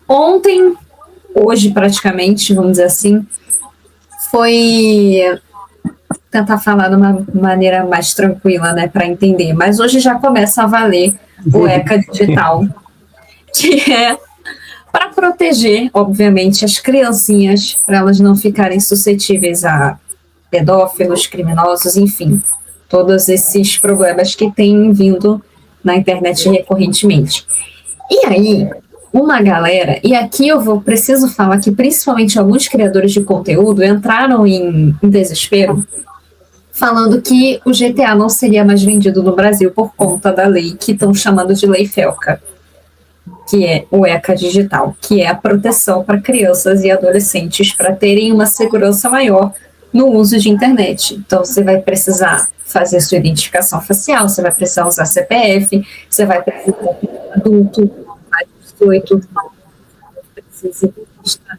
Ontem, hoje praticamente, vamos dizer assim, foi tentar falar de uma maneira mais tranquila, né, para entender. Mas hoje já começa a valer o ECA digital, que é para proteger, obviamente, as criancinhas, para elas não ficarem suscetíveis a pedófilos, criminosos, enfim, todos esses problemas que têm vindo na internet recorrentemente. E aí, uma galera, e aqui preciso falar que principalmente alguns criadores de conteúdo entraram em desespero, falando que o GTA não seria mais vendido no Brasil por conta da lei que estão chamando de Lei Felca, que é o ECA digital, que é a proteção para crianças e adolescentes para terem uma segurança maior no uso de internet. Então, você vai precisar fazer sua identificação facial, você vai precisar usar CPF, você vai precisar adulto, mais 18, precisa estar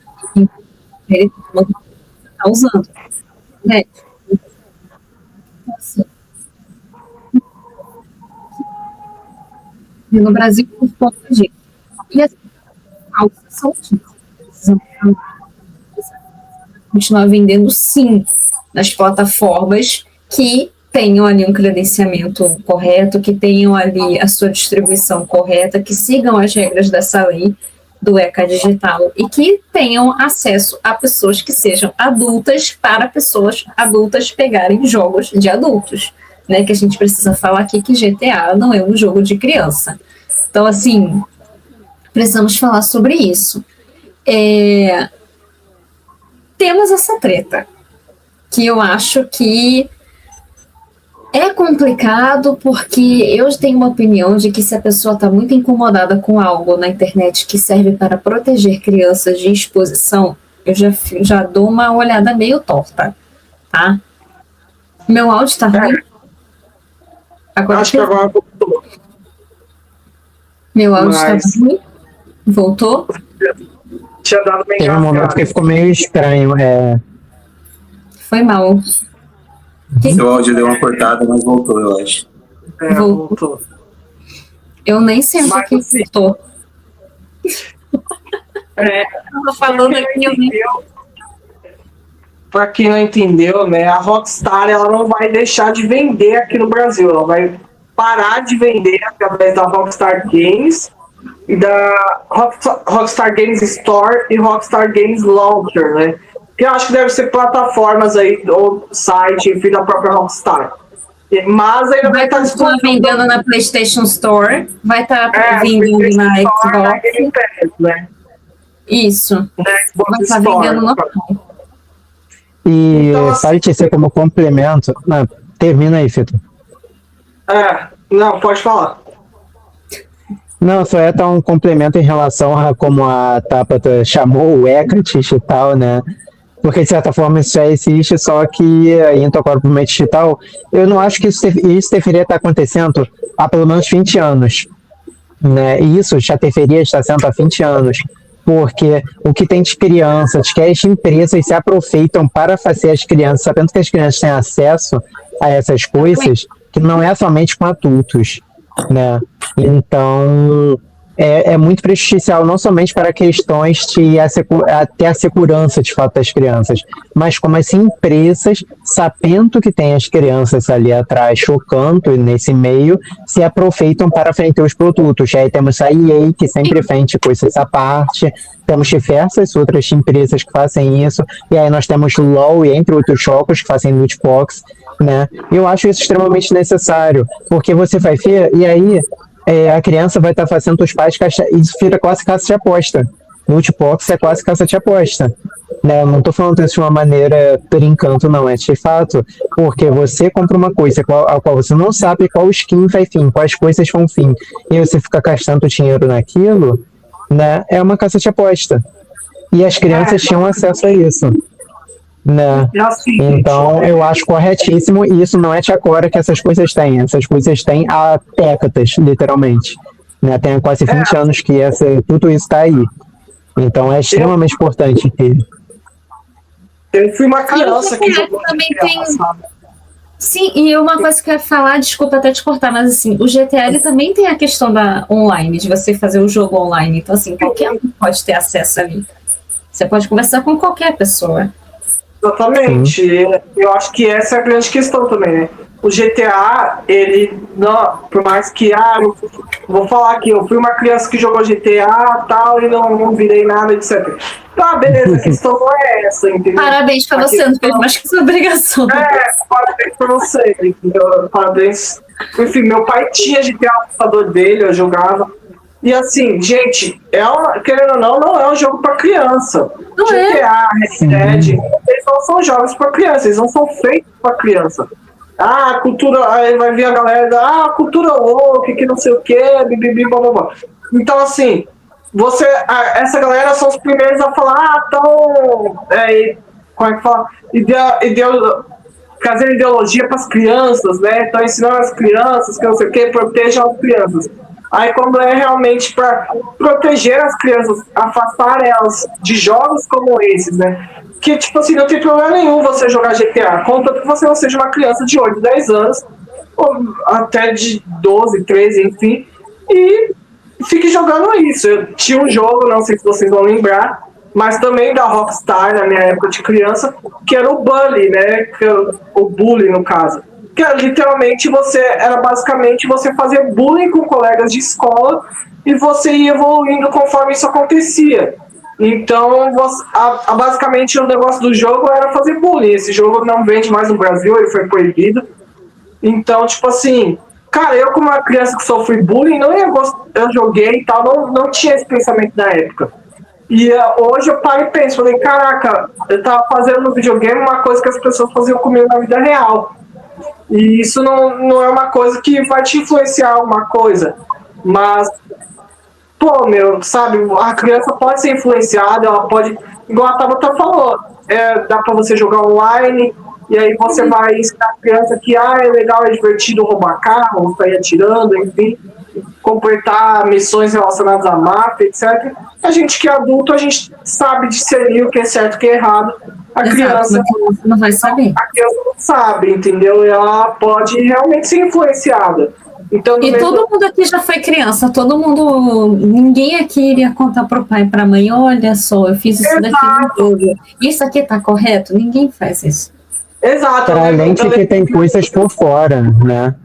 usando, né? Então, assim, no Brasil, por conta disso. E as altas são precisam continuar vendendo, sim, nas plataformas que tenham ali um credenciamento correto, que tenham ali a sua distribuição correta, que sigam as regras dessa lei do ECA digital e que tenham acesso a pessoas que sejam adultas para pessoas adultas pegarem jogos de adultos, né? Que a gente precisa falar aqui que GTA não é um jogo de criança. Então, assim, precisamos falar sobre isso. Temos essa treta, que eu acho que é complicado, porque eu tenho uma opinião de que se a pessoa está muito incomodada com algo na internet que serve para proteger crianças de exposição, eu já dou uma olhada meio torta, tá? Meu áudio está ruim? Acho que agora voltou. Meu áudio está ruim? Voltou? Tinha dado bem. Teve um momento que ficou meio estranho. Foi mal. Seu áudio deu uma cortada, mas voltou, eu acho. Voltou. Eu nem sei o que voltou. Tava falando aqui, eu nem... Para quem não entendeu, né, a Rockstar ela não vai deixar de vender aqui no Brasil. Ela vai parar de vender através da Rockstar Games e da Rockstar Games Store e Rockstar Games Launcher, né? Que eu acho que deve ser plataformas aí, ou site, enfim, da própria Rockstar. Mas ainda vai estar vendendo na PlayStation Store, vai estar vendendo na Xbox. Né? Isso. Vai estar vendendo no E então, pode ser como complemento. Não, termina aí, Fito. Não, pode falar. Não, só é um complemento em relação a como a Tabata chamou o ECA digital, né? Porque de certa forma isso já existe, só que indo agora para o meio digital, eu não acho que isso deveria estar acontecendo há pelo menos 20 anos. Né? E isso já deveria estar sendo há 20 anos. Porque o que tem de crianças, que as empresas se aproveitam para fazer as crianças, sabendo que as crianças têm acesso a essas coisas, que não é somente com adultos. Né? Então, é muito prejudicial não somente para questões de até a segurança de fato das crianças, mas como as empresas, sabendo que tem as crianças ali atrás chocando nesse meio, se aproveitam para vender os produtos. E aí temos a EA, que sempre vende coisas à parte, temos diversas outras empresas que fazem isso, e aí nós temos LOL e entre outros jogos que fazem loot box, né? Eu acho isso extremamente necessário, porque você vai ver, e aí a criança vai estar fazendo os pais isso vira quase caça de aposta. Loot box é quase caça de aposta. Né? Eu não estou falando isso de uma maneira brincando, não, é de fato, porque você compra uma coisa a qual você não sabe qual skin vai vir, quais coisas vão vir, e você fica gastando dinheiro naquilo, né? É uma caça de aposta. E as crianças tinham acesso a isso. Né? Então, eu acho corretíssimo, e isso não é de agora que essas coisas têm há décadas, literalmente. Né? Tem quase 20 anos que tudo isso está aí. Então, é extremamente importante. Eu fui uma criança que também tem. Sim, e uma coisa que eu ia falar, desculpa até te cortar, mas assim, o GTA ele também tem a questão da online, de você fazer o jogo online. Então, assim, qualquer um pode ter acesso ali. Você pode conversar com qualquer pessoa. Exatamente. Eu acho que essa é a grande questão também, né? O GTA, ele não, por mais que eu vou falar que eu fui uma criança que jogou GTA tal e não virei nada, etc. Tá, beleza, a questão não é essa, entendeu? Parabéns pra você, não fez mais que sua obrigação. Parabéns pra você, entendeu? Parabéns. Enfim, meu pai tinha GTA no computador dele, eu jogava. E assim, gente, querendo ou não é um jogo pra criança. Não GTA, Red Dead, eles não são jogos pra criança, eles não são feitos pra criança. A cultura, aí vai vir a galera da cultura woke, que não sei o que, bibibi, blá blá blá. Então, assim, essa galera são os primeiros a falar, como é que fala? Trazer ideologia para as crianças, né? Então, ensinando as crianças que não sei o que, protejam as crianças. Aí, quando é realmente para proteger as crianças, afastar elas de jogos como esses, né? Que, tipo assim, não tem problema nenhum você jogar GTA, contanto que você não seja uma criança de 8, 10 anos, ou até de 12, 13, enfim, e fique jogando isso. Eu tinha um jogo, não sei se vocês vão lembrar, mas também da Rockstar, na minha época de criança, que era o Bully, né? Que era o Bully, no caso. Que era, literalmente, era basicamente você fazer bullying com colegas de escola e você ia evoluindo conforme isso acontecia. Então, basicamente, o negócio do jogo era fazer bullying. Esse jogo não vende mais no Brasil, ele foi proibido. Então, tipo assim, cara, eu como uma criança que sofri bullying, eu joguei e tal, não tinha esse pensamento na época. E hoje eu paro e penso, falei, caraca, eu tava fazendo no videogame uma coisa que as pessoas faziam comigo na vida real. E isso não é uma coisa que vai te influenciar alguma coisa. Mas, pô, sabe, a criança pode ser influenciada, ela pode, igual a Tabata falou, dá pra você jogar online, e aí você vai ensinar a criança que é legal, é divertido roubar carro, sair atirando, enfim, completar missões relacionadas à máfia, etc. A gente que é adulto, a gente sabe discernir o que é certo e o que é errado. A criança não vai saber. A criança não sabe, entendeu? E ela pode realmente ser influenciada. Então, e todo mundo aqui já foi criança, ninguém aqui iria contar pro pai e pra mãe, olha só, eu fiz isso daqui no jogo. Isso aqui tá correto? Ninguém faz isso. Exato. Para além de que tem coisas por fora, né?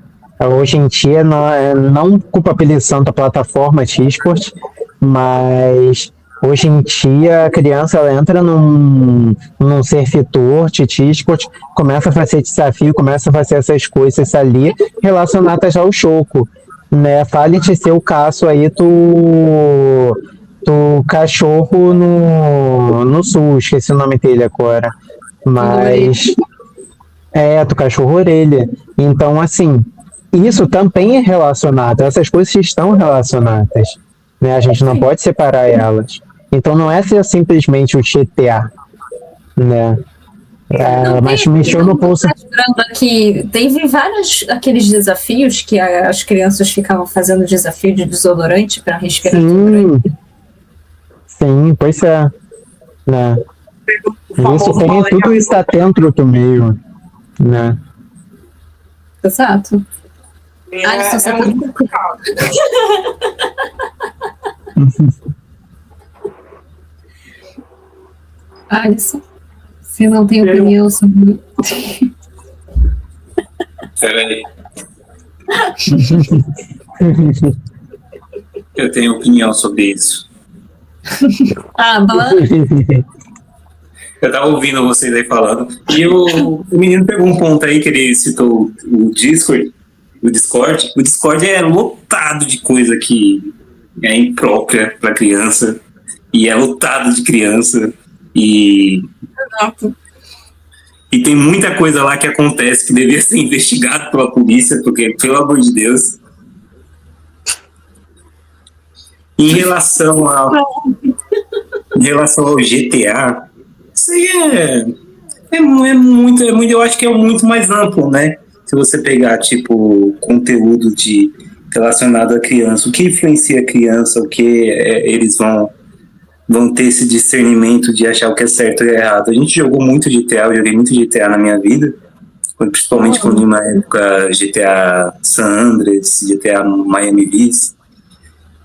Hoje em dia, não culpabilizando a plataforma T-Sport, mas hoje em dia a criança ela entra num servidor de T-Sport, começa a fazer desafio, começa a fazer essas coisas ali relacionadas ao jogo, né? Fale-te seu caso aí do cachorro no Sul, esqueci o nome dele agora, mas do cachorro orelha. Então, assim, isso também é relacionado, essas coisas estão relacionadas, né? A gente não pode separar elas. Então não é ser simplesmente o GTA, né? Mas mexeu no pulso. Que teve vários aqueles desafios que as crianças ficavam fazendo desafio de desodorante para respirar desodorante. Sim, pois é. Né? Tudo está dentro do meio, né? Exato. Alisson, é muito complicado. Alisson, você não tem opinião sobre... Peraí. Eu tenho opinião sobre isso. Eu tava ouvindo vocês aí falando. E o menino pegou um ponto aí que ele citou o Discord. O Discord é lotado de coisa que é imprópria para criança. E é lotado de criança. E tem muita coisa lá que acontece que deveria ser investigado pela polícia, porque, pelo amor de Deus. Em relação ao GTA, isso aí é muito, eu acho que é muito mais amplo, né? Se você pegar, tipo, conteúdo relacionado à criança, o que influencia a criança, o que eles vão ter esse discernimento de achar o que é certo e errado. A gente jogou muito GTA, eu joguei muito GTA na minha vida, principalmente quando na época GTA San Andreas, GTA Miami Vice.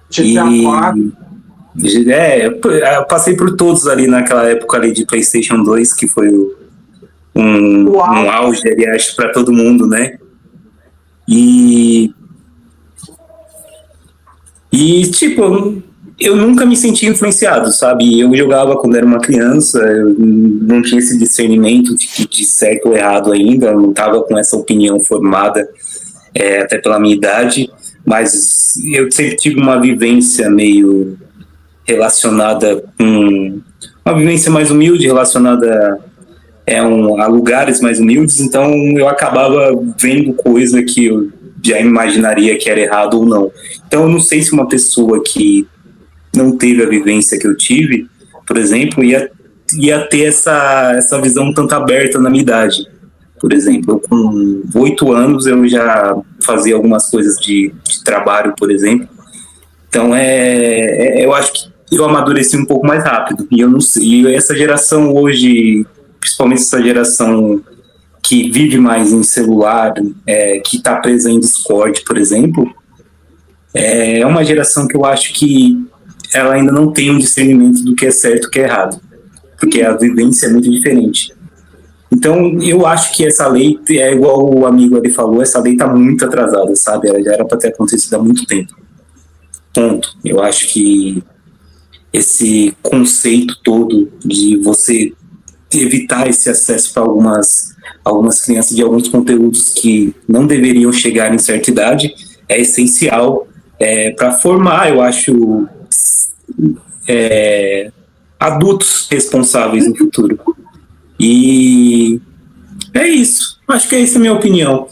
GTA 4. Eu passei por todos ali naquela época ali de PlayStation 2, que foi um auge, aliás, para todo mundo, né? E tipo, eu nunca me senti influenciado, sabe? Eu jogava quando era uma criança, eu não tinha esse discernimento de certo ou errado ainda, eu não estava com essa opinião formada, até pela minha idade, mas eu sempre tive uma vivência meio relacionada com... uma vivência mais humilde, relacionada a lugares mais humildes, então eu acabava vendo coisa que eu já imaginaria que era errado ou não. Então eu não sei se uma pessoa que não teve a vivência que eu tive, por exemplo, ia ter essa visão tanto aberta na minha idade. Por exemplo, eu, com 8 anos eu já fazia algumas coisas de trabalho, por exemplo. Então eu acho que eu amadureci um pouco mais rápido. E eu não sei, e essa geração hoje, principalmente essa geração que vive mais em celular, que está presa em Discord, por exemplo, é uma geração que eu acho que ela ainda não tem um discernimento do que é certo e o que é errado, porque a vivência é muito diferente. Então, eu acho que essa lei, igual o amigo ali falou, essa lei está muito atrasada, sabe? Ela já era para ter acontecido há muito tempo. Ponto. Eu acho que esse conceito todo de você evitar esse acesso para algumas crianças de alguns conteúdos que não deveriam chegar em certa idade é essencial para formar, eu acho, adultos responsáveis no futuro. E é isso. Acho que essa é a minha opinião.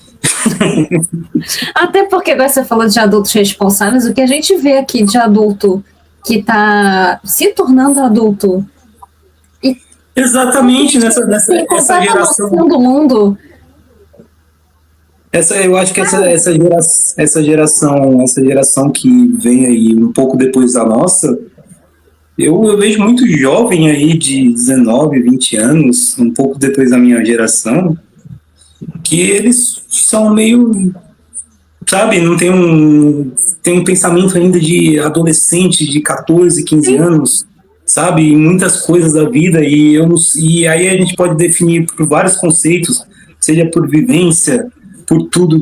Até porque você falou de adultos responsáveis, o que a gente vê aqui de adulto que está se tornando adulto. Exatamente, essa geração do mundo. Eu acho que essa geração que vem aí um pouco depois da nossa, eu vejo muito jovem aí de 19, 20 anos, um pouco depois da minha geração, que eles são meio, sabe, não tem um pensamento ainda de adolescente de 14, 15 anos, sabe, em muitas coisas da vida, e aí a gente pode definir por vários conceitos, seja por vivência, por tudo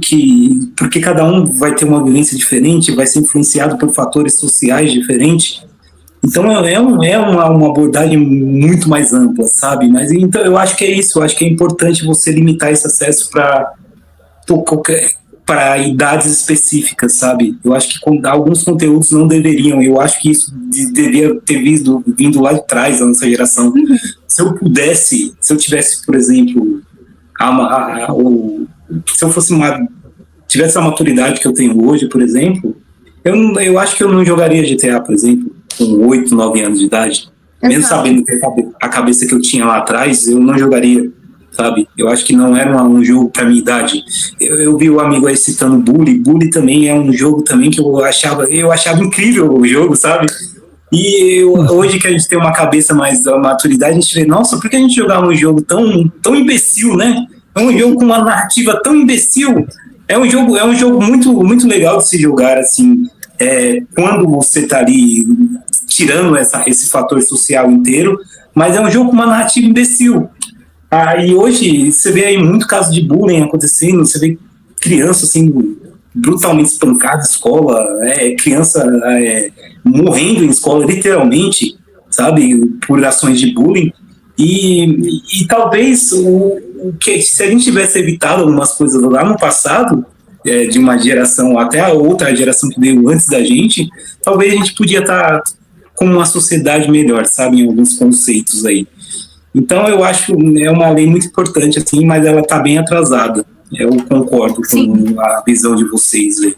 porque cada um vai ter uma vivência diferente, vai ser influenciado por fatores sociais diferentes. Então é uma abordagem muito mais ampla, sabe? Mas então eu acho que é isso, eu acho que é importante você limitar esse acesso para idades específicas, sabe? Eu acho que alguns conteúdos não deveriam, eu acho que isso deveria ter vindo lá de trás da nossa geração. Se eu tivesse, por exemplo, se eu tivesse a maturidade que eu tenho hoje, por exemplo, eu acho que eu não jogaria GTA, por exemplo, com 8, 9 anos de idade. Mesmo sabendo a cabeça que eu tinha lá atrás, eu não jogaria, sabe? Eu acho que não era um jogo pra minha idade. Eu vi o amigo aí citando Bully. Bully também é um jogo também que eu achava incrível o jogo, sabe? E hoje que a gente tem uma cabeça mais da maturidade, a gente vê, nossa, por que a gente jogava um jogo tão imbecil, né? É um jogo com uma narrativa tão imbecil. É um jogo muito, muito legal de se jogar, assim, quando você tá ali tirando esse fator social inteiro, mas é um jogo com uma narrativa imbecil. E hoje você vê aí muito caso de bullying acontecendo, você vê criança assim, brutalmente espancada na escola, criança morrendo em escola, literalmente, sabe, por ações de bullying. E talvez se a gente tivesse evitado algumas coisas lá no passado, de uma geração até a outra geração que veio antes da gente, talvez a gente podia estar com uma sociedade melhor, sabe, em alguns conceitos aí. Então eu acho que é uma lei muito importante, assim, mas ela está bem atrasada. Eu concordo com a visão de vocês aí.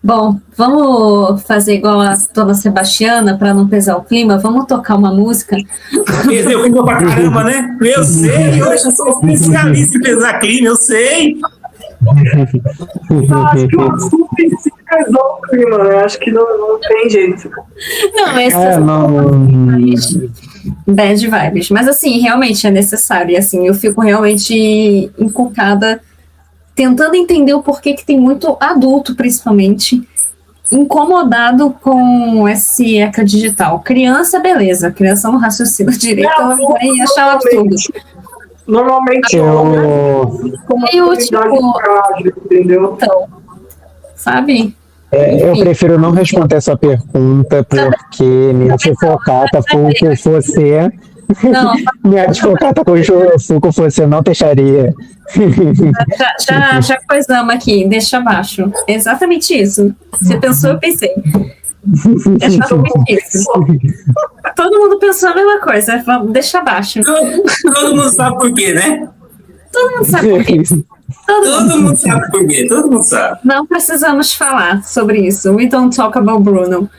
Bom, vamos fazer igual a Dona Sebastiana, para não pesar o clima, vamos tocar uma música. Pesei o clima pra caramba, né? Eu sei, hoje eu sou especialista em pesar clima, eu sei. Acho que o assunto pesou o clima, né? Acho que não tem jeito. Não, Bad vibes. Mas, assim, realmente é necessário. E, assim, eu fico realmente encucada, tentando entender o porquê que tem muito adulto, principalmente, incomodado com esse ECA digital. Criança, beleza. Criança não raciocina direito, ela vai achar um absurdo. Normalmente Eu, tipo, entendeu? então, sabe? Eu Enfim. prefiro não responder essa pergunta porque minha advogada Fuco fosse. Não, Minha advogada Fuco fosse não deixaria. já coisamos aqui, deixa abaixo. Exatamente isso. Você pensou, eu pensei. É exatamente isso. Todo mundo pensou a mesma coisa. Deixa abaixo. Todo mundo sabe por quê, né? Todo mundo sabe por quê. Todo mundo sabe por quê, todo mundo sabe. Não precisamos falar sobre isso. We don't talk about Bruno.